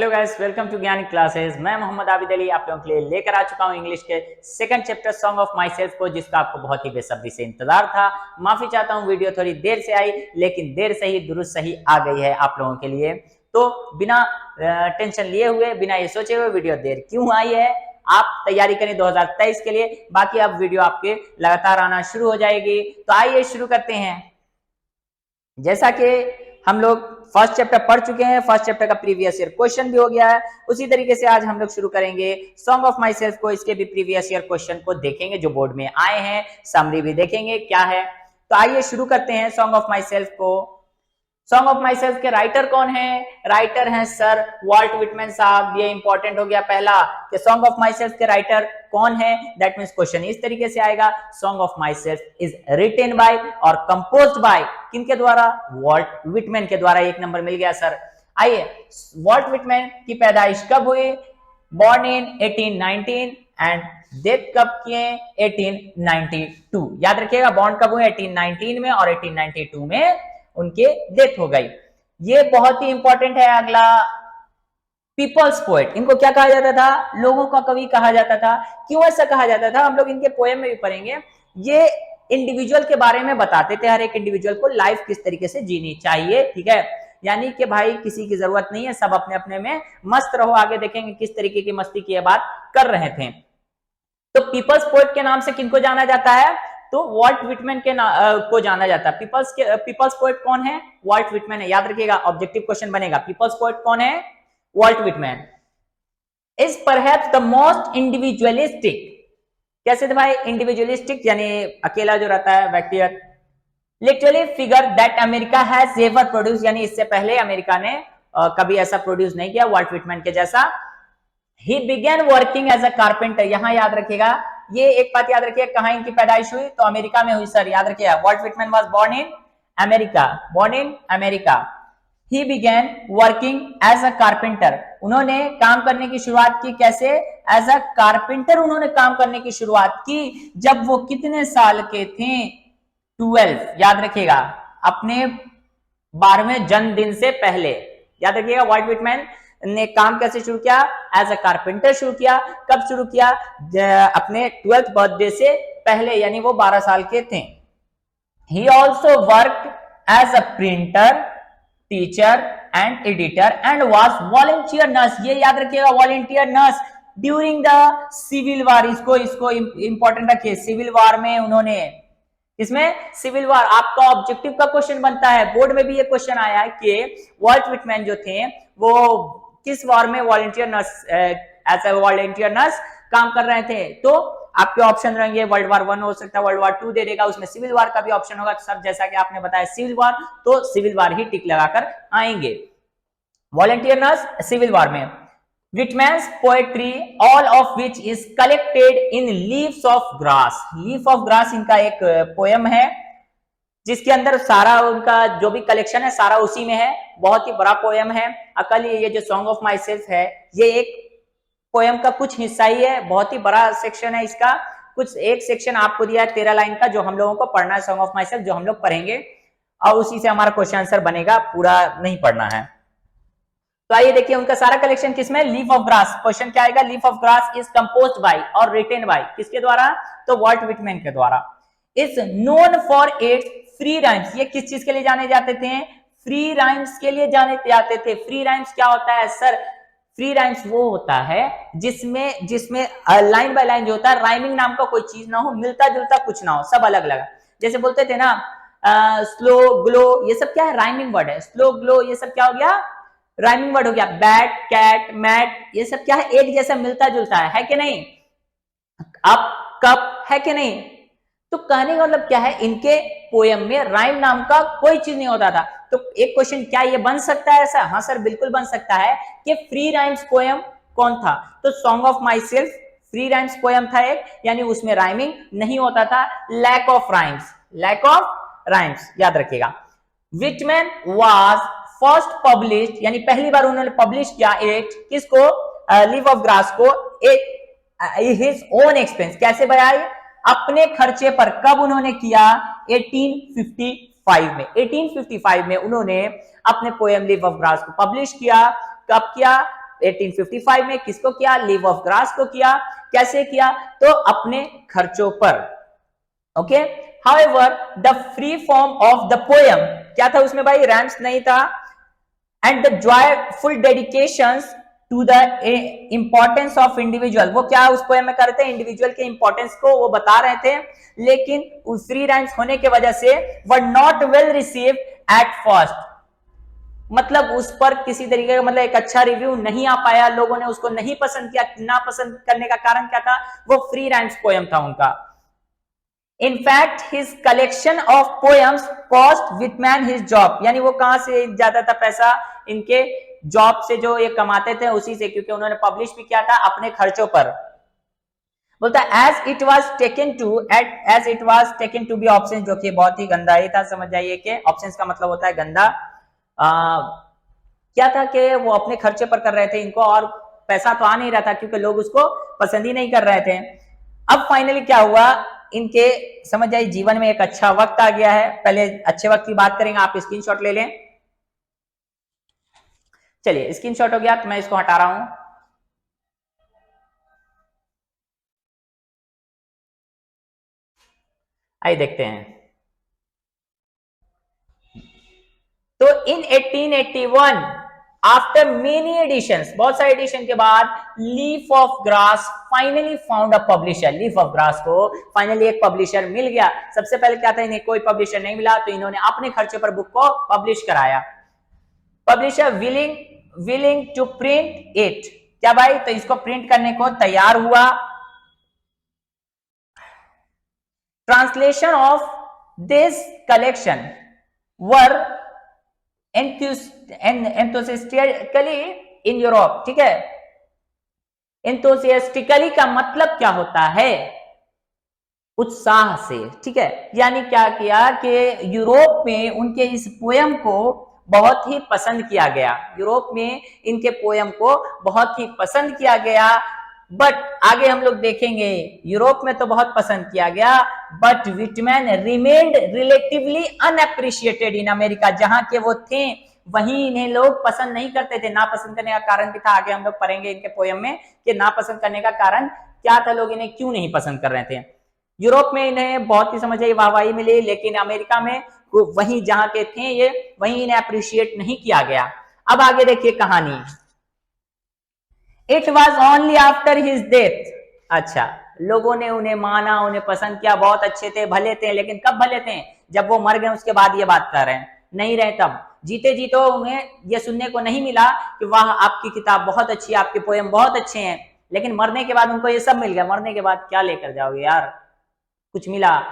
Hello guys, welcome to ज्ञानी classes. मैं मोहम्मद आबिद अली आप लोगों के लिए लेकर आ चुका हूं इंग्लिश के second chapter song of my self को, जिसका आपको बहुत ही बेसब्री से इंतजार था। माफी चाहता हूं, वीडियो थोड़ी देर से आई, लेकिन देर से ही दुरुस्त सही आ गई है आप लोगों के लिए। तो बिना टेंशन लिए हुए, बिना ये सोचे हुए वीडियो देर क्यों आई है, आप तैयारी करें 2023 के लिए। बाकी अब वीडियो आपके लगातार आना शुरू हो जाएगी। तो आइए शुरू करते हैं। जैसा कि हम लोग फर्स्ट चैप्टर पढ़ चुके हैं, फर्स्ट चैप्टर का प्रीवियस ईयर क्वेश्चन भी हो गया है, उसी तरीके से आज हम लोग शुरू करेंगे सॉन्ग ऑफ माई सेल्फ को। इसके भी प्रीवियस ईयर क्वेश्चन को देखेंगे जो बोर्ड में आए हैं, समरी भी देखेंगे क्या है। तो आइए शुरू करते हैं सॉन्ग ऑफ माई सेल्फ को। सॉन्ग ऑफ माई सेल्फ के राइटर कौन है? राइटर हैं सर वॉल्ट विटमैन साहब। ये इंपॉर्टेंट हो गया पहला कि सॉन्ग ऑफ माई सेल्फ के राइटर कौन है। दैट मींस क्वेश्चन इस तरीके से आएगा, song of myself is written by और कंपोज्ड बाय किनके द्वारा? वॉल्ट विटमैन के द्वारा। एक नंबर मिल गया सर। आइए, वॉल्ट विटमैन की पैदाइश कब हुई? बॉर्न इन 1819 एंड डेथ कब किए? 1892। याद रखिएगा, बॉर्न कब हुए? 1819 में, और 1892 में उनके डेथ हो गई। ये बहुत ही इंपॉर्टेंट है। अगला, पीपल्स पोएट, इनको क्या कहा जाता था? लोगों का कवि कहा जाता था। क्यों ऐसा कहा जाता था? हम लोग इनके पोएम में भी पढ़ेंगे। ये इंडिविजुअल के बारे में बताते थे, हर एक इंडिविजुअल को लाइफ किस तरीके से जीनी चाहिए। ठीक है, यानी कि भाई किसी की जरूरत नहीं है, सब अपने अपने में मस्त रहो। आगे देखेंगे किस तरीके की मस्ती की बात कर रहे थे। तो पीपल्स पोएट के नाम से किनको जाना जाता है? तो वॉल्ट विटमैन के को जाना जाता है। पीपल्स पोएट कौन है? वॉल्ट विटमैन है। याद रखिएगा, ऑब्जेक्टिव क्वेश्चन बनेगा। पीपल्स पोएट कौन है? Walt Whitman. Is perhaps the most individualistic. कैसे थे भाई? इंडिविजुअलिस्टिक यानी अकेला जो रहता है, व्यक्तिगत। Literally figure that America has ever produce, यानी इससे पहले अमेरिका ने कभी ऐसा प्रोड्यूस नहीं किया वॉल्ट विटमैन के जैसा। He began working as a carpenter। यहां याद रखिएगा, ये एक बात याद रखिएगा, कहां इनकी पैदाइश हुई? तो अमेरिका में हुई सर। याद रखिएगा, Walt Whitman was born in America, born in America. He began working as a carpenter। उन्होंने काम करने की शुरुआत की कैसे? एज अ कारपेंटर उन्होंने काम करने की शुरुआत की जब वो कितने साल के थे? 12। याद रखिएगा, अपने 12वें जन्मदिन से पहले। याद रखिएगा, वॉल्ट विटमैन ने काम कैसे शुरू किया? एज अ कारपेंटर शुरू किया। कब शुरू किया? अपने 12th बर्थडे से पहले, यानी वो 12 साल के थे। He also work as a printer, teacher and editor and was volunteer nurse. ये याद रखिएगा, volunteer nurse during the civil war. इसको इंपॉर्टेंट रखिए। सिविल वार में उन्होंने, इसमें सिविल वार आपका ऑब्जेक्टिव का क्वेश्चन बनता है। बोर्ड में भी ये क्वेश्चन आया है कि वॉल्ट विटमैन जो थे वो किस वार में volunteer nurse, as a volunteer nurse काम कर रहे थे। तो आपके ऑप्शन रहेंगे, वर्ल्ड वार 1 हो सकता है, वर्ल्ड वार 2 दे देगा, उसमें सिविल वार का भी ऑप्शन होगा। सब जैसा कि आपने बताया सिविल वार, तो सिविल वार ही टिक लगाकर आएंगे। वॉलंटियर नर्स सिविल वार में। Whitman's poetry, all of which is collected in leaves of grass. Leaf of grass इनका एक पोएम है, जिसके अंदर सारा उनका जो भी कलेक्शन है सारा उसी में है। बहुत ही बड़ा पोएम है। अकल ये जो सॉन्ग ऑफ माई सेल्फ है, ये एक पोएम का कुछ हिस्सा ही है, बहुत ही बड़ा सेक्शन है इसका। कुछ एक सेक्शन आपको दिया है 13 लाइन का, जो हम लोगों को पढ़ना है सॉन्ग ऑफ माई सेल्फ, जो हम लोग पढ़ेंगे, और उसी से हमारा क्वेश्चन आंसर बनेगा, पूरा नहीं पढ़ना है। तो आइए देखिए, उनका सारा कलेक्शन किसमें? Leaf of grass. क्वेश्चन क्या आएगा? Leaf of grass is composed bye और रिटन बाय किसके द्वारा? तो वॉल्ट विटमैन के द्वारा। Is known for its free rhymes. ये किस चीज के लिए जाने जाते थे? फ्री राइम्स के लिए जाने जाते थे। फ्री राइम्स क्या होता है सर? फ्री राइम्स वो होता है जिसमें लाइन बाय लाइन जो होता है, राइमिंग नाम का कोई चीज ना हो, मिलता जुलता कुछ ना हो, सब अलग अलग। जैसे बोलते थे ना, स्लो ग्लो, ये सब क्या है? राइमिंग वर्ड है। स्लो ग्लो, ये सब क्या हो गया? राइमिंग वर्ड हो गया। बैट, कैट, मैट, ये सब क्या है? एक जैसा मिलता जुलता है कि नहीं? अप, कप, है कि नहीं? तो कहने का मतलब क्या है, इनके पोएम में राइम नाम का कोई चीज नहीं होता था। तो एक क्वेश्चन, क्या ये बन सकता है ऐसा? हाँ सर, बिल्कुल बन सकता है कि फ्री राइम्स पोएम कौन था? तो song of myself free rhymes poem था एक, यानी उसमें राइमिंग नहीं होता था। Lack of rhymes, lack of rhymes, याद रखिएगा। विटमैन वाज फर्स्ट पब्लिश्ड, यानी पहली बार उन्होंने पब्लिश किया एक किसको? लीफ ऑफ ग्रास को, हिज ओन एक्सपेंस। कैसे भाई? अपने खर्चे पर। कब उन्होंने किया? 1855 में। 1855 में उन्होंने अपने पोएम लीफ ऑफ ग्रास को पब्लिश किया। कब किया? 1855 में किसको किया? लीफ ऑफ ग्रास को किया। कैसे किया? तो अपने खर्चों पर। Okay, however the free form of the poem क्या था उसमें भाई? रैम्स नहीं था। And the joyful dedications to the importance of individual, वो क्या उस पोएम में करते हैं? इंडिविजुअल के इंपॉर्टेंस को वो बता रहे थे, लेकिन उस फ्री राइम्स होने की वजह से were not well receive at first, मतलब उस पर किसी तरीके का मतलब एक अच्छा रिव्यू नहीं आ पाया, लोगों ने उसको नहीं पसंद किया। ना पसंद करने का कारण क्या था? वो फ्री राइम्स पोएम था उनका। In fact, his collection of poems cost Whitman his job, यानी वो कहां से जाता था पैसा? इनके जॉब से जो ये कमाते थे उसी से, क्योंकि उन्होंने पब्लिश भी किया था अपने खर्चों पर। बोलता as it was taken to be option, जो कि बहुत ही गंदा ही था। समझ जाइए कि ऑप्शंस का मतलब होता है गंदा। क्या था कि वो अपने खर्चे पर कर रहे थे इनको, और पैसा तो आ नहीं रहा था क्योंकि लोग उसको पसंद ही नहीं कर रहे थे। अब फाइनली क्या हुआ? इनके समझ जाइए जीवन में एक अच्छा वक्त आ गया है। पहले अच्छे वक्त की बात करेंगे, आप स्क्रीनशॉट ले लें। चलिए स्क्रीनशॉट हो गया तो मैं इसको हटा रहा हूं। आइए देखते हैं। तो इन 1881 आफ्टर मेनी एडिशंस, बहुत सारे एडिशन के बाद, leaf of grass finally found a publisher. Leaf of grass को फाइनली एक पब्लिशर मिल गया। सबसे पहले क्या था? इन्हें कोई पब्लिशर नहीं मिला, तो इन्होंने अपने खर्चे पर बुक को पब्लिश कराया। Publisher willing to print it, क्या भाई? तो इसको प्रिंट करने को तैयार हुआ। Translation of this collection were enthusiastically in Europe, ठीक है? enthusiastically का मतलब क्या होता है? उत्साह से, ठीक है? यानी क्या किया कि यूरोप में उनके इस पोयम को बहुत ही पसंद किया गया। यूरोप में इनके पोयम को बहुत ही पसंद किया गया। बट आगे हम लोग देखेंगे, यूरोप में तो बहुत पसंद किया गया, but Whitman remained relatively unappreciated in America. जहां के वो थे वहीं इन्हें लोग पसंद नहीं करते थे। नापसंद करने का कारण भी था, आगे हम लोग पढ़ेंगे इनके पोयम में कि नापसंद करने का कारण क्या था, लोग इन्हें क्यों नहीं पसंद कर रहे थे। यूरोप में इन्हें बहुत ही समझिए वाहवाही मिली, लेकिन अमेरिका में वहीं जहां के थे ये, वहीं इन्हें अप्रिशिएट नहीं किया गया। अब आगे देखिए कहानी। It was only after his death, अच्छा, लोगों ने उन्हें माना, उन्हें पसंद किया, बहुत अच्छे थे, भले थे, लेकिन कब भले थे? जब वो मर गए उसके बाद ये बात कर रहे हैं, नहीं रहे तब। जीते जी तो उन्हें ये सुनने को नहीं मिला कि वाह आपकी किताब बहुत अच्छी है, आपके पोएम बहुत अच्छे हैं, लेकिन मरने के बाद उनको ये सब मिल गया। मरने के बाद क्या लेकर जाओगे यार? कुछ मिला?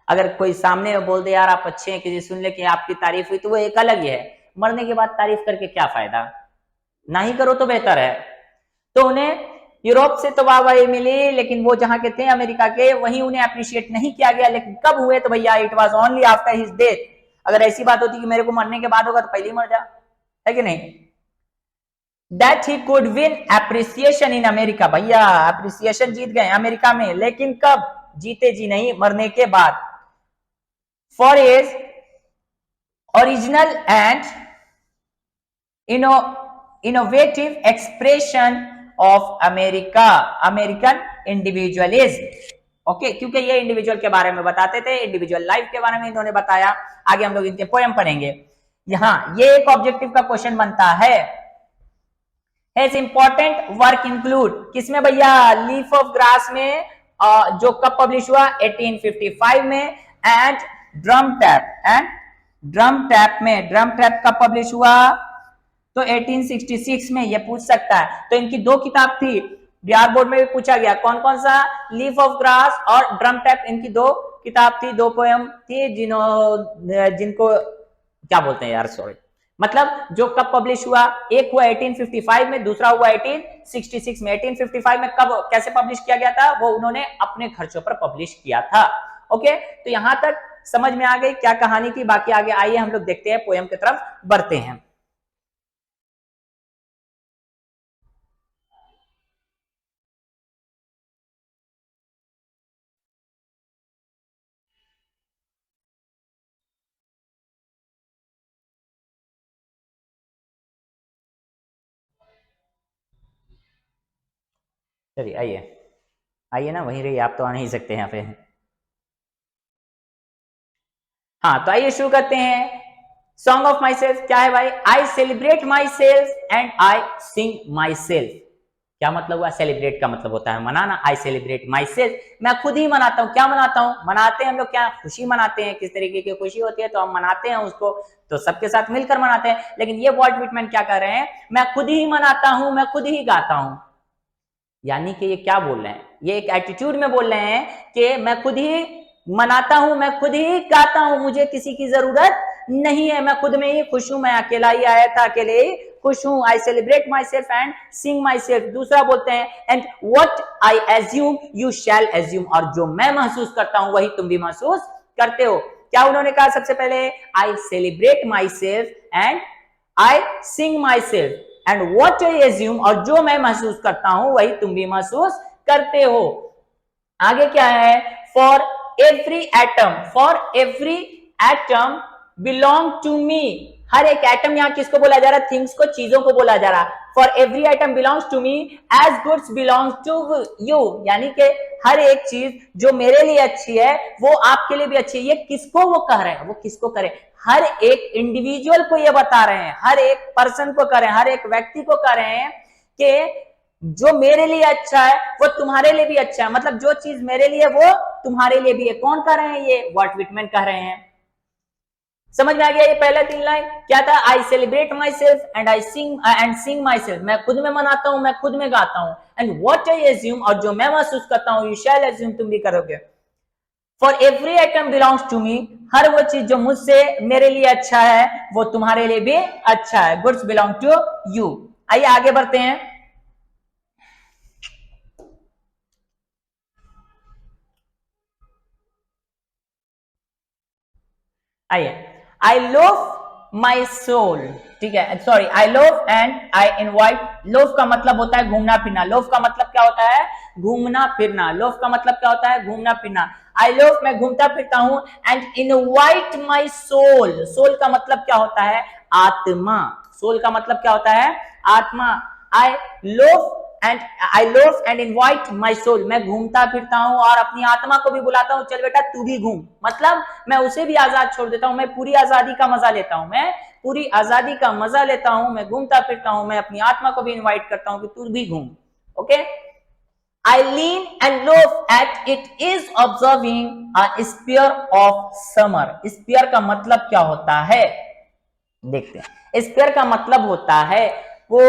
अगर कोई सामने बोल दे यार आप अच्छे हैं, किसी सुन ले कि आपकी तारीफ हुई, तो वो एक अलग ही है। मरने के बाद तारीफ करके क्या फायदा? ना ही करो तो बेहतर है। तो उन्हें यूरोप से तो वाहवाही मिली, लेकिन वो जहां के थे अमेरिका के, वहीं उन्हें अप्रिशिएट नहीं किया गया। लेकिन कब हुए? तो भैया it was only after his death. अगर ऐसी बात होती कि मेरे को मरने के बाद होगा तो पहले ही मर जा, है कि नहीं? That he could win appreciation in America, भैया एप्रिसिएशन जीत गए अमेरिका में, लेकिन कब? जीते जी नहीं, मरने के बाद। For as original and innovative expression of American individualism. Okay, क्योंकि ये इंडिविजुअल के बारे में बताते थे, इंडिविजुअल लाइफ के बारे में इन्होंने बताया। आगे हम लोग इनके पोएम पढ़ेंगे। यहां ये एक ऑब्जेक्टिव का क्वेश्चन बनता है। His important work include, किसमें भैया? लीफ ऑफ ग्रास में, जो कब पब्लिश हुआ? 1855 में। एंड ड्रम टैप में, ड्रम टैप कब पब्लिश हुआ? तो 1866 में। ये पूछ सकता है। तो इनकी दो किताब थी, बिहार बोर्ड में भी पूछा गया। कौन कौन सा? लीफ ऑफ ग्रास और ड्रम टैप, इनकी दो किताब थी, दो पोएम थी, जिनको क्या बोलते हैं यार, सॉरी, मतलब जो कब पब्लिश हुआ? एक हुआ 1855 में, दूसरा हुआ 1866 में। 1855 में कब कैसे पब्लिश किया गया था? वो उन्होंने अपने खर्चों पर पब्लिश किया था। ओके, तो यहां तक समझ में आ गई क्या कहानी थी। बाकी आगे आइए हम लोग देखते हैं, पोएम की तरफ बढ़ते हैं। चलिए आइए, आइए ना, वहीं रहिए, आप तो आ नहीं सकते यहाँ पे। हाँ तो आइए शुरू करते हैं। सॉन्ग ऑफ माई सेल्फ क्या है भाई? I celebrate myself and I sing myself. क्या मतलब हुआ? सेलिब्रेट का मतलब होता है मनाना। आई सेलिब्रेट माई सेल्फ, मैं खुद ही मनाता हूँ। क्या मनाता हूँ? मनाते हैं हम लोग क्या? खुशी मनाते हैं। किस तरीके की खुशी होती है तो हम मनाते हैं उसको, तो सबके साथ मिलकर मनाते हैं। लेकिन ये वॉल्ट विटमैन क्या कर रहे हैं? मैं खुद ही मनाता हूं, मैं खुद ही गाता हूं। यानी कि ये क्या बोल रहे हैं? ये एक एटीट्यूड में बोल रहे हैं कि मैं खुद ही मनाता हूं, मैं खुद ही गाता हूं, मुझे किसी की जरूरत नहीं है, मैं खुद में ही खुश हूं, मैं अकेला ही आया था, अकेले ही खुश हूं। आई celebrate myself and sing my self. दूसरा बोलते हैं and what I assume you shall assume, और जो मैं महसूस करता हूं वही तुम भी महसूस करते हो। क्या उन्होंने कहा? सबसे पहले I celebrate myself and I sing myself and what I assume, और जो मैं महसूस करता हूं वही तुम भी महसूस करते हो। आगे क्या है? For every atom belong to me. हर एक एटम यहां किसको बोला जा रहा है? थिंग्स को, चीजों को बोला जा रहा है। For every atom belongs to me as goods belongs to you, यानी कि हर एक चीज जो मेरे लिए अच्छी है वो आपके लिए भी अच्छी है। ये किसको वो कह रहे हैं? वो किसको करें? हर एक इंडिविजुअल को ये बता रहे हैं, हर एक पर्सन को कह रहे हैं, हर एक व्यक्ति को कह रहे हैं कि जो मेरे लिए अच्छा है वो तुम्हारे लिए भी अच्छा है। मतलब जो चीज मेरे लिए वो तुम्हारे लिए भी है। कौन कह रहे हैं? ये वॉल्ट विटमैन कह रहे हैं। समझ में आ गया? ये पहला 3 लाइन क्या था? I celebrate myself and I sing myself, मैं खुद में मनाता हूं, मैं खुद में गाता हूं। एंड व्हाट आई एज्यूम, और जो मैं महसूस करता हूं, यू शैल एज्यूम, तुम भी करोगे। For every atom belongs to me, हर वो चीज जो मुझसे मेरे लिए अच्छा है वो तुम्हारे लिए भी अच्छा है। Goods belong to you. आइए आगे बढ़ते हैं। आइए, आई लव माई सोल, ठीक है, sorry, I love and I invite. Love का मतलब होता है घूमना फिरना। लव का मतलब क्या होता है? घूमना फिरना। लव का मतलब क्या होता है? घूमना फिरना। आई लव, मैं घूमता फिरता हूं। And invite my soul, soul का मतलब क्या होता है? आत्मा। सोल का मतलब क्या होता है? आत्मा। I love and I love and invite my soul, मैं घूमता फिरता हूं और अपनी आत्मा को भी बुलाता हूं, चल बेटा तू भी घूम। मतलब मैं उसे भी आजाद छोड़ देता हूं, मैं पूरी आजादी का मजा लेता हूं, मैं पूरी आजादी का मजा लेता हूं, मैं घूमता फिरता हूं, मैं अपनी आत्मा को भी इनवाइट करता हूं कि तू भी घूम। Okay, I lean and look at it is observing a spear of summer. Spear का मतलब क्या होता है? देखते हैं। स्पीयर का मतलब होता है वो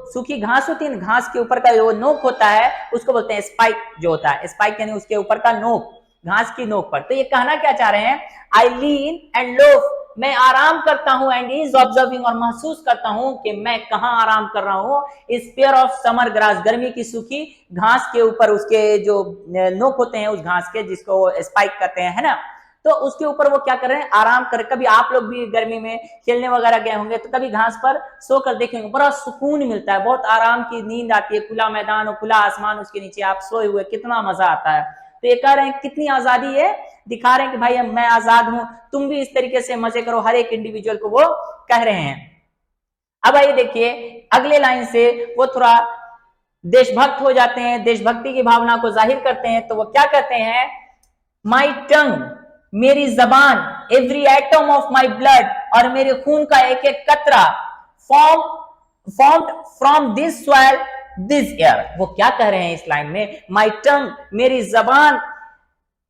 सूखी घास होती है, घास के ऊपर का जो नोक होता है उसको बोलते हैं स्पाइक। जो होता है स्पाइक यानी उसके ऊपर का नोक, घास की नोक पर। तो ये कहना क्या चाह रहे हैं? आई लीन एंड लोफ, मैं आराम करता हूं, एंड इज ऑब्जर्विंग, और महसूस करता हूं कि मैं कहां आराम कर रहा हूं? स्पेयर ऑफ समर ग्रास, गर्मी की सूखी घास के ऊपर, उसके जो नोक होते हैं उस घास के, जिसको स्पाइक कहते हैं, है ना। तो उसके ऊपर वो क्या कर रहे हैं? आराम कर। कभी आप लोग भी गर्मी में खेलने वगैरह गए होंगे तो कभी घास पर सो कर देखेंगे, बड़ा सुकून मिलता है, बहुत आराम की नींद आती है। खुला मैदान और खुला आसमान, उसके नीचे आप सोए हुए, कितना मजा आता है। तो ये कह रहे हैं कितनी आजादी है, दिखा रहे हैं कि भाई मैं आजाद हूं, तुम भी इस तरीके से मजे करो। हर एक इंडिविजुअल को वो कह रहे हैं। अब आइए देखिए अगले लाइन से वो थोड़ा देशभक्त हो जाते हैं, देशभक्ति की भावना को जाहिर करते हैं। तो वो क्या कहते हैं? माई टंग, मेरी जबान, every atom of my blood, और मेरे खून का एक एक कतरा, formed from this soil this air. वो क्या कह रहे हैं इस लाइन में? माई टंग, मेरी जबान,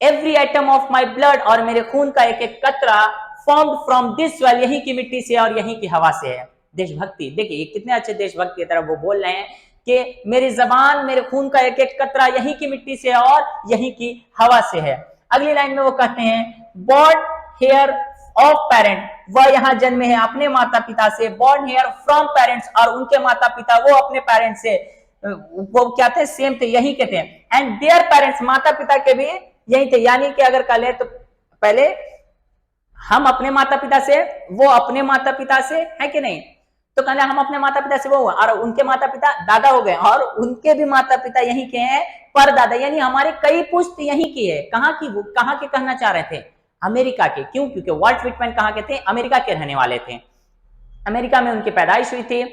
every atom of my blood, और मेरे खून का एक एक कतरा, फॉर्म्ड फ्रॉम दिस सॉइल, यहीं की मिट्टी से और यहीं की हवा से है। देशभक्ति देखिए कितने अच्छे देशभक्ति की तरह वो बोल रहे हैं कि मेरी जबान, मेरे खून का एक एक कतरा यहीं की मिट्टी से और यहीं की हवा से है। अगली लाइन में वो कहते हैं बॉर्न हेयर ऑफ पेरेंट, वह यहाँ जन्मे हैं अपने माता पिता से। बॉर्न हेयर फ्रॉम पेरेंट्स, और उनके माता पिता वो अपने पेरेंट्स से, वो क्या थे? सेम थे, यही के थे। एंड देयर पेरेंट्स, माता पिता के भी यही थे। यानी कि अगर कल है तो पहले हम अपने माता पिता से, वो अपने माता पिता से, है कि नहीं? तो कहना हम अपने माता पिता से वो हुआ, और उनके माता पिता दादा हो गए, और उनके भी माता पिता यहीं के हैं, पर दादा, यानी हमारे कई पुश्त यहीं की है। कहाँ की? वो कहाँ के कहना चाह रहे थे? अमेरिका के। क्यों? क्योंकि वॉल्ट विटमैन कहाँ के थे? अमेरिका के रहने वाले थे। अमेरिका में उनकी पैदाइश हुई थी।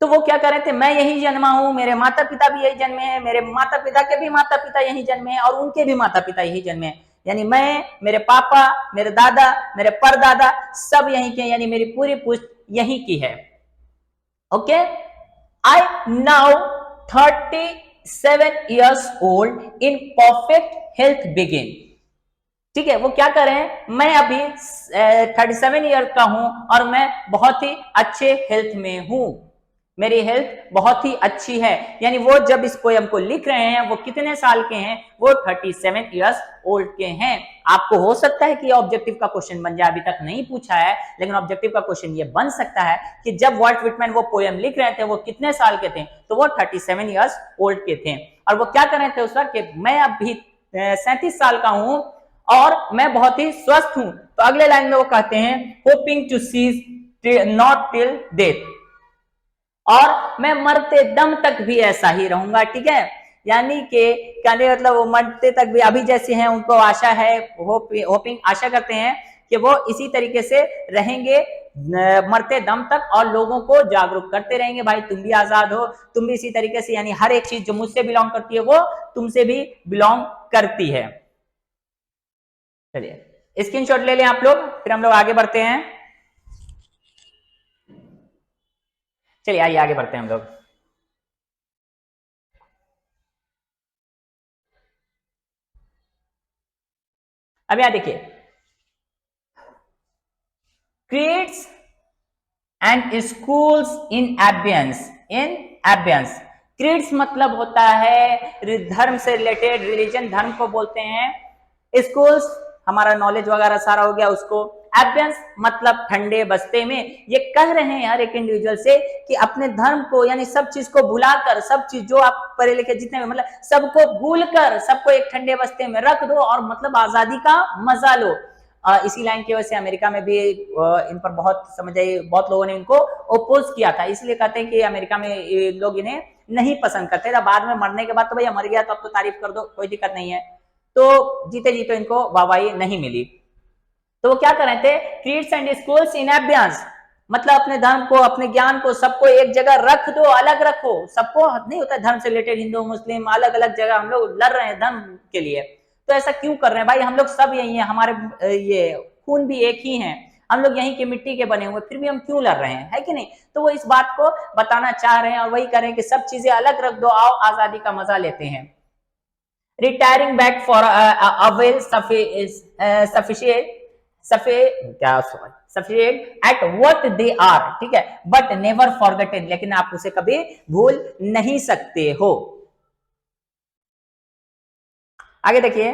तो वो क्या कर रहे थे, मैं यही जन्मा हूं, मेरे माता पिता भी यही जन्मे हैं, मेरे माता पिता के भी माता पिता यही जन्मे हैं और उनके भी माता पिता यही जन्मे हैं, यानी मैं, मेरे पापा, मेरे दादा, मेरे परदादा सब यहीं के, यानी मेरी पूरी पुश्त यहीं की है। Okay, I now 37 years old in perfect health begin। ठीक है, वो क्या कर रहे हैं, मैं अभी 37 ईयर का हूं और मैं बहुत ही अच्छे हेल्थ में हूं, मेरी हेल्थ बहुत ही अच्छी है। यानी वो जब इस पोयम को लिख रहे हैं वो कितने साल के हैं, वो 37 इयर्स ओल्ड के हैं। आपको हो सकता है कि ऑब्जेक्टिव का क्वेश्चन बन जाए, अभी तक नहीं पूछा है, लेकिन ऑब्जेक्टिव का क्वेश्चन ये बन सकता है कि जब वॉल्ट व्हिटमैन वो पोयम लिख रहे थे वो कितने साल के थे, तो वो 37 इयर्स ओल्ड के थे। और वो क्या कर रहे थे उस वक्त कि मैं अभी 37 साल का हूं और मैं बहुत ही स्वस्थ हूं। तो अगले लाइन में वो कहते हैं hoping to cease not till death, और मैं मरते दम तक भी ऐसा ही रहूंगा। ठीक है, यानी कि कहने मतलब वो मरते तक भी अभी जैसे हैं उनको आशा है, होपिंग आशा करते हैं कि वो इसी तरीके से रहेंगे मरते दम तक और लोगों को जागरूक करते रहेंगे, भाई तुम भी आजाद हो, तुम भी इसी तरीके से, यानी हर एक चीज जो मुझसे बिलोंग करती है वो तुमसे भी बिलोंग करती है। चलिए स्क्रीनशॉट ले लें आप लोग, फिर हम लोग आगे बढ़ते हैं। चलिए आइए आगे बढ़ते हैं हम लोग। अब यहां देखिए, creeds and schools in abeyance, in abeyance. Creeds मतलब होता है धर्म से रिलेटेड, रिलीजन धर्म को बोलते हैं, स्कूल्स हमारा नॉलेज वगैरह सारा हो गया उसको, एबियंस मतलब ठंडे बस्ते में। ये कह रहे हैं हर एक इंडिविजुअल से कि अपने धर्म को यानी सब चीज को भुलाकर, सब चीज जो आप पढ़े लिखे जितने भी मतलब सबको भूलकर सबको एक ठंडे बस्ते में रख दो और मतलब आजादी का मजा लो। इसी लाइन की वजह से अमेरिका में भी इन पर बहुत समझ आई, बहुत लोगों ने इनको ओपोज किया था, इसलिए कहते हैं कि अमेरिका में लोग इन्हें नहीं पसंद करते थे। बाद में मरने के बाद तो भैया मर गया तो अब तो तारीफ कर दो, कोई दिक्कत नहीं है, तो जीते जी तो इनको वाहवाही नहीं मिली। तो वो क्या कर रहे थे, क्रिएट्स एंड स्कूल्स इन एबियंस, मतलब अपने धर्म को, अपने ज्ञान को सबको एक जगह रख दो, अलग रखो, सबको नहीं होता धर्म से रिलेटेड, हिंदू मुस्लिम अलग अलग जगह हम लोग लड़ रहे हैं धर्म के लिए, तो ऐसा क्यों कर रहे हैं भाई, हम लोग सब यही हैं, हमारे ये खून भी एक ही है, हम लोग यहीं के मिट्टी के बने हुए, फिर भी हम क्यों लड़ रहे हैं, है कि नहीं। तो वो इस बात को बताना चाह रहे हैं और वही कर रहे हैं कि सब चीजें अलग रख दो, आओ आजादी का मजा लेते हैं। Retiring back for awhile sufficient at what they are, ठीक है, बट नेवर फॉरगेटन, लेकिन आप उसे कभी भूल नहीं सकते हो। आगे देखिए,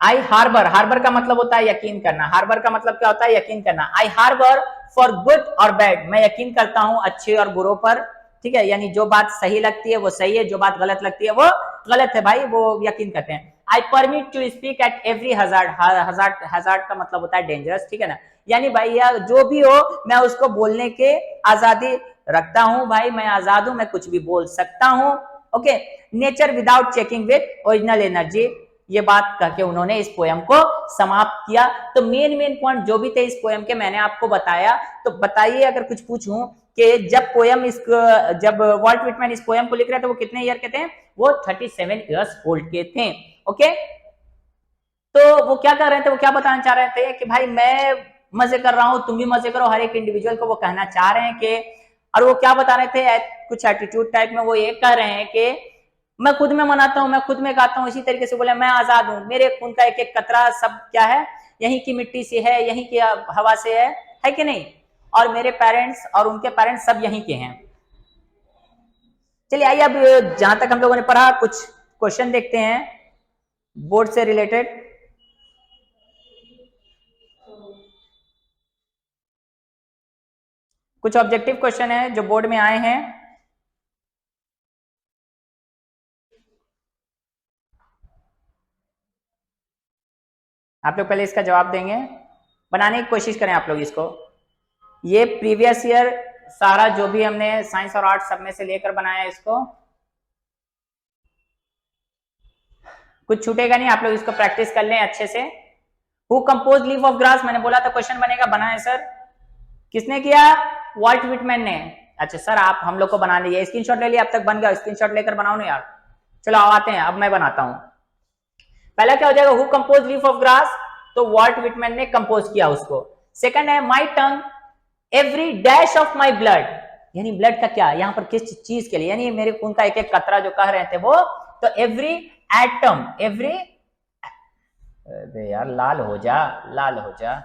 आई हार्बर, हार्बर का मतलब होता है यकीन करना, हार्बर का मतलब क्या होता है, यकीन करना। आई हार्बर फॉर गुड और बैड, मैं यकीन करता हूं अच्छे और बुरों पर, ठीक है, यानी जो बात सही लगती है वो सही है, जो बात गलत लगती है वो गलत है, भाई वो यकीन करते हैं। I permit to speak at every hazard, hazard hazard का मतलब होता है डेंजरस, ठीक है ना, यानी भाई यार जो भी हो मैं उसको बोलने के आजादी रखता हूं, भाई मैं आजाद हूं, मैं कुछ भी बोल सकता हूं। Okay, nature without checking with original energy, ये बात कह के उन्होंने इस पोयम को समाप्त किया। तो मेन पॉइंट जो भी थे इस पोयम के मैंने आपको बताया, तो बताइए अगर कुछ पूछूं कि जब वॉल्ट व्हिटमैन इस पोयम को लिख रहे थे वो कितने ईयर के थे, वो 37 इयर्स ओल्ड के थे। ओके, तो वो क्या कर रहे थे, वो क्या बताना चाह रहे थे कि भाई मैं मजे कर रहा हूं, तुम भी मजे करो, हर एक इंडिविजुअल को वो कहना चाह रहे हैं कि, और वो क्या बता रहे थे कुछ एटीट्यूड टाइप में, वो ये कह रहे हैं कि मैं खुद में मनाता हूं, मैं खुद में गाता हूं, इसी तरीके से बोले मैं आजाद हूं, मेरे खून का एक एक कतरा सब क्या है, यहीं की मिट्टी से है, यहीं की हवा से है कि नहीं, और मेरे पेरेंट्स और उनके पेरेंट्स सब यहीं के हैं। चलिए आइए अब जहां तक हम लोगों ने पढ़ा कुछ क्वेश्चन देखते हैं बोर्ड से रिलेटेड। कुछ ऑब्जेक्टिव क्वेश्चन है जो बोर्ड में आए हैं, आप लोग पहले इसका जवाब देंगे, बनाने की कोशिश करें आप लोग इसको। ये प्रीवियस ईयर सारा जो भी हमने साइंस और आर्ट्स सब में से लेकर बनाया इसको। कुछ छूटेगा नहीं, आप लोग इसको प्रैक्टिस कर लें अच्छे से। Who compose leaf of grass, मैंने बोला था क्वेश्चन बनेगा, बना है सर, किसने किया? वॉल्ट विटमैन ने। अच्छा सर आप हम लोग को बना दीजिए, स्क्रीनशॉट ले लिया, अब तक बन गया, स्क्रीनशॉट लेकर बनाओ ना यार। चलो आते हैं, अब मैं बनाता हूं। पहला क्या हो जाएगा? Who compose leaf of grass, तो वॉल्ट विटमैन ने कंपोज किया उसको। सेकंड है my tongue every dash of my blood, यानी ब्लड का क्या, यहां पर किस चीज के लिए, यानी मेरे खून का एक एक कतरा जो कह रहे थे वो, तो एवरी एटम, एवरी, अरे यार लाल हो जा, लाल हो जा,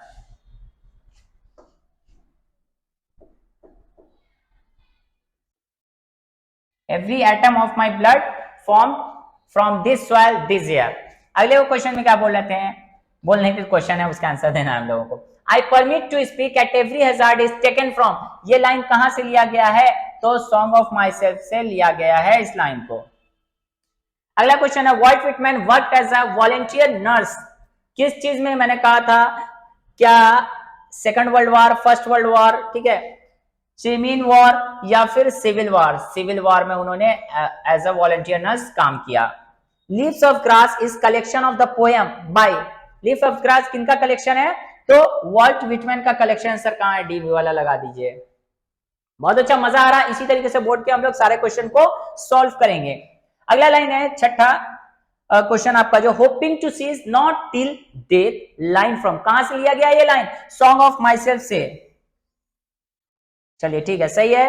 every atom of my blood form from this soil this year. अगले वो क्वेश्चन में क्या बोल रहे हैं, बोल नहीं, क्वेश्चन है उसका आंसर देना है हम लोगों को। I permit to speak at every hazard is taken from, ये लाइन कहां से लिया गया है? तो सॉन्ग ऑफ माई सेल्फ से लिया गया है इस लाइन को। अगला क्वेश्चन है Walt Whitman worked as a volunteer nurse, किस चीज में मैंने कहा था, क्या second world war, first world war, ठीक है, चिमीन वॉर या फिर सिविल वॉर? सिविल वॉर में उन्होंने एज अ वॉलंटियर नर्स काम किया। Leaves of grass is collection of the poem by, leaves of grass किनका कलेक्शन है? तो वॉल्ट विटमैन का कलेक्शन। सर कहां है? डी वाला लगा दीजिए। बहुत अच्छा, मजा आ रहा है। इसी तरीके से बोर्ड के हम लोग सारे क्वेश्चन को सॉल्व करेंगे। अगला लाइन है छठा क्वेश्चन आपका, जो hoping to cease not till death, line from, कहां से लिया गया ये line? Song of myself से। चलिए ठीक है, सही है।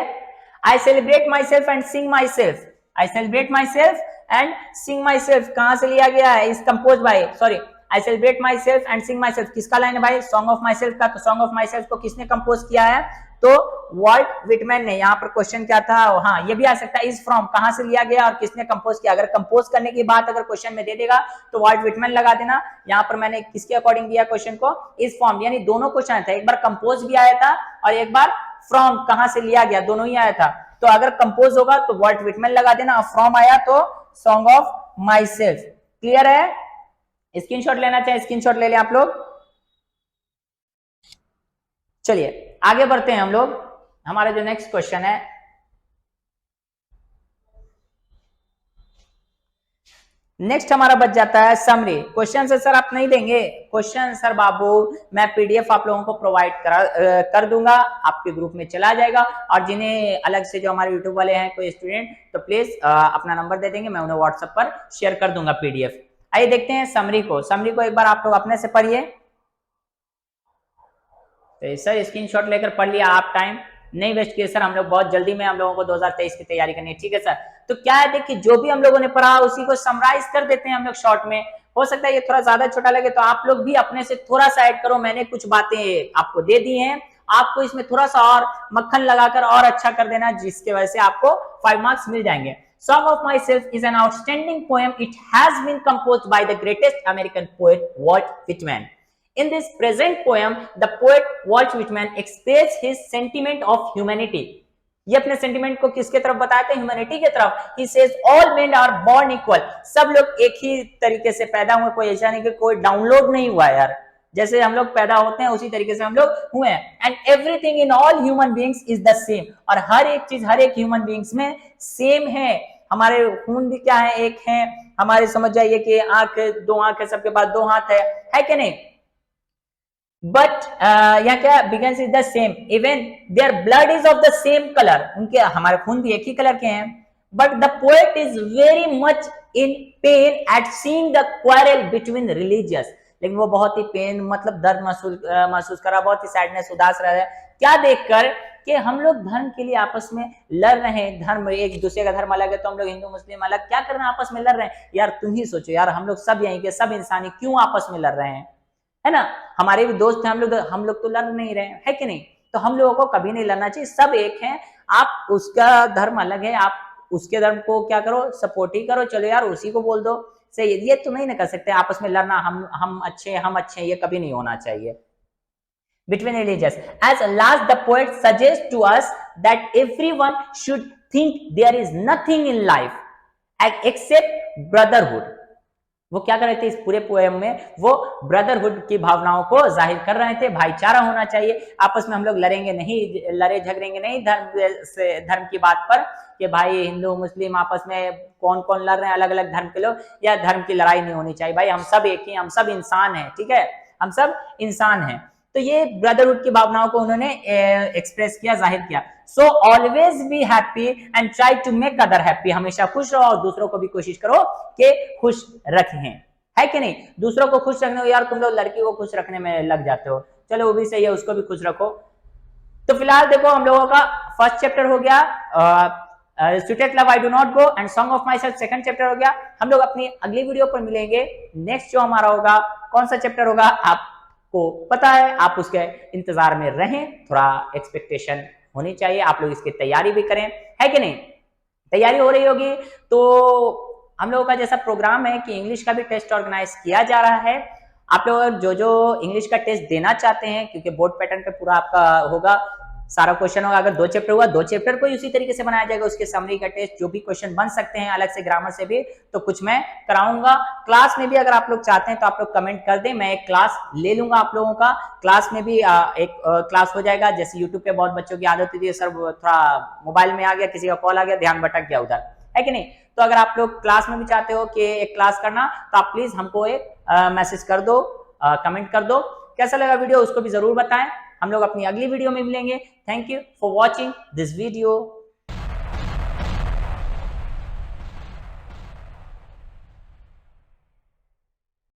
I celebrate myself and sing myself, I celebrate myself and sing myself कहां से लिया गया है? Is compose by, sorry, I celebrate myself and sing myself किसका लाइन है भाई? सॉन्ग ऑफ माई सेल्फ का। तो सॉन्ग ऑफ माई सेल्फ को किसने कंपोज किया है? तो वॉल्ट विटमैन ने। यहाँ पर क्वेश्चन क्या था? हाँ ये भी आ सकता है, इज फ्रॉम कहां से लिया गया और किसने कंपोज किया। अगर कंपोज करने की बात अगर क्वेश्चन में दे देगा तो वॉल्ट विटमैन लगा देना। यहाँ पर मैंने किसके अकॉर्डिंग दिया क्वेश्चन को? इज फ्रॉम, यानी दोनों क्वेश्चन था, एक बार कंपोज भी आया था और एक बार फ्रॉम कहां से लिया गया, दोनों ही आया था। तो अगर कंपोज होगा तो वॉल्ट विटमैन लगा देना और फ्रॉम आया तो song of my self. Clear है? स्क्रीनशॉट लेना चाहे स्क्रीनशॉट ले लें आप लोग। चलिए आगे बढ़ते हैं हम लोग। हमारा जो नेक्स्ट क्वेश्चन है, नेक्स्ट हमारा बच जाता है समरी। क्वेश्चन सर आप नहीं देंगे? क्वेश्चन सर बाबू मैं पीडीएफ आप लोगों को प्रोवाइड कर दूंगा, आपके ग्रुप में चला जाएगा। और जिन्हें अलग से जो हमारे यूट्यूब वाले हैं कोई स्टूडेंट, तो प्लीज अपना नंबर दे देंगे, मैं उन्हें व्हाट्सएप पर शेयर कर दूंगा पीडीएफ। आइए देखते हैं समरी को। समरी को एक बार आप लोग अपने से पढ़िए। तो सर स्क्रीनशॉट लेकर पढ़ लिया, आप टाइम नहीं वेस्ट किए सर, हम लोग बहुत जल्दी में हम लोगों को 2023 की तैयारी करनी है। ठीक है सर, तो क्या है देखिए, जो भी हम लोगों ने पढ़ा उसी को समराइज कर देते हैं हम लोग शॉर्ट में। हो सकता है ये थोड़ा ज्यादा छोटा लगे तो आप लोग भी अपने से थोड़ा सा ऐड करो। मैंने कुछ बातें आपको दे दी हैं, आपको इसमें थोड़ा सा और मक्खन लगाकर और अच्छा कर देना, जिसके वजह से आपको 5 मार्क्स मिल जाएंगे। Song of Myself is an outstanding poem. It has been composed by the greatest American poet Walt Whitman. In this present poem, the poet Walt Whitman expresses his sentiment of humanity. ये अपने sentiment को किसके तरफ बताते हैं? Humanity के तरफ। He says all men are born equal. सब लोग एक ही तरीके से पैदा हुए, कोई ऐसा नहीं कि कोई डाउनलोड नहीं हुआ यार। जैसे हम लोग पैदा होते हैं उसी तरीके से हम लोग हुए हैं। And everything in all human beings is the same, और हर एक चीज हर एक ह्यूमन बीइंग्स में सेम है। हमारे खून भी क्या है? एक है। हमारे समझ जाइए कि आंख, 2 आंख है, सबके पास 2 हाथ है कि नहीं? बट यहाँ क्या? Begins is the same, even their blood is of the same colour, उनके हमारे खून भी एक ही कलर के हैं। But the poet is very much in pen eight seeing the quarrel between religious, लेकिन वो बहुत ही पेन मतलब दर्द महसूस कर रहा, बहुत ही सैडनेस, उदास रह रहा है। क्या देखकर? कि हम लोग धर्म के लिए आपस में लड़ रहे हैं। धर्म, एक दूसरे का धर्म अलग है तो हम लोग हिंदू मुस्लिम अलग, क्या कर रहे हैं? आपस में लड़ रहे हैं। यार तुम ही सोचो यार, हम लोग सब यहीं के सब इंसानी क्यों आपस में लड़ रहे हैं? है ना? हमारे भी दोस्त हैं, हम लोग तो लड़ नहीं रहे हैं, है कि नहीं? तो हम लोगों को कभी नहीं लड़ना चाहिए, सब एक हैं। आप उसका धर्म अलग है, आप उसके धर्म को क्या करो? सपोर्ट ही करो। चलो यार उसी को बोल दो, सही। ये तो नहीं ना कर सकते आपस में लड़ना, हम अच्छे, ये कभी नहीं होना चाहिए। Between religions, as last the poet suggests to us that everyone should think there is nothing in life except brotherhood. वो क्या कर रहे थे इस पूरे पोएम में, वो ब्रदरहुड की भावनाओं को जाहिर कर रहे थे। भाईचारा होना चाहिए, आपस में हम लोग लड़ेंगे नहीं, लड़े झगड़ेंगे नहीं धर्म की बात पर, कि भाई हिंदू मुस्लिम आपस में कौन कौन लड़ रहे हैं, अलग अलग धर्म के लोग, या धर्म की लड़ाई नहीं होनी चाहिए। भाई हम सब एक ही, हम सब इंसान हैं, ठीक है, हम सब इंसान हैं। तो ये ब्रदरहुड की भावनाओं को उन्होंने एक्सप्रेस किया, जाहिर किया। So always be happy and try to make other happy, हमेशा खुश रहो और दूसरों को भी कोशिश करो कि खुश रखें, है कि नहीं। दूसरों को खुश रखने, यार तुम लोग लड़की को खुश रखने में लग जाते हो, चलो वो भी सही है, उसको भी खुश रखो। तो फिलहाल देखो हम लोगों का फर्स्ट चैप्टर हो गया, sweetest love I do not go and song of my self second chapter हो गया। हम लोग अपनी अगली वीडियो पर मिलेंगे। नेक्स्ट जो हमारा होगा, कौन सा चैप्टर होगा आपको पता है, आप उसके इंतजार में रहें, थोड़ा एक्सपेक्टेशन होनी चाहिए, आप लोग इसकी तैयारी भी करें, है कि नहीं। तैयारी हो रही होगी तो हम लोगों का जैसा प्रोग्राम है कि इंग्लिश का भी टेस्ट ऑर्गेनाइज किया जा रहा है। आप लोग जो जो इंग्लिश का टेस्ट देना चाहते हैं, क्योंकि बोर्ड पैटर्न पे पूरा आपका होगा, सारा क्वेश्चन होगा। अगर 2 चैप्टर हुआ, 2 चैप्टर को उसी तरीके से बनाया जाएगा, उसके समरी का टेस्ट, जो भी क्वेश्चन बन सकते हैं अलग से ग्रामर से भी, तो कुछ मैं कराऊंगा। क्लास में भी अगर आप लोग चाहते हैं तो आप लोग कमेंट कर दें, मैं एक क्लास ले लूंगा आप लोगों का। क्लास में भी एक क्लास हो जाएगा। जैसे यूट्यूब पे बहुत बच्चों की आदत होती है, सर थोड़ा मोबाइल में आ गया, किसी का कॉल आ गया, ध्यान भटक गया उधर, है कि नहीं। तो अगर आप लोग क्लास में भी चाहते हो कि एक क्लास करना, तो आप प्लीज हमको एक मैसेज कर दो, कमेंट कर दो। कैसा लगा वीडियो उसको भी जरूर बताएं। हम लोग अपनी अगली वीडियो में मिलेंगे। Thank you for watching this video.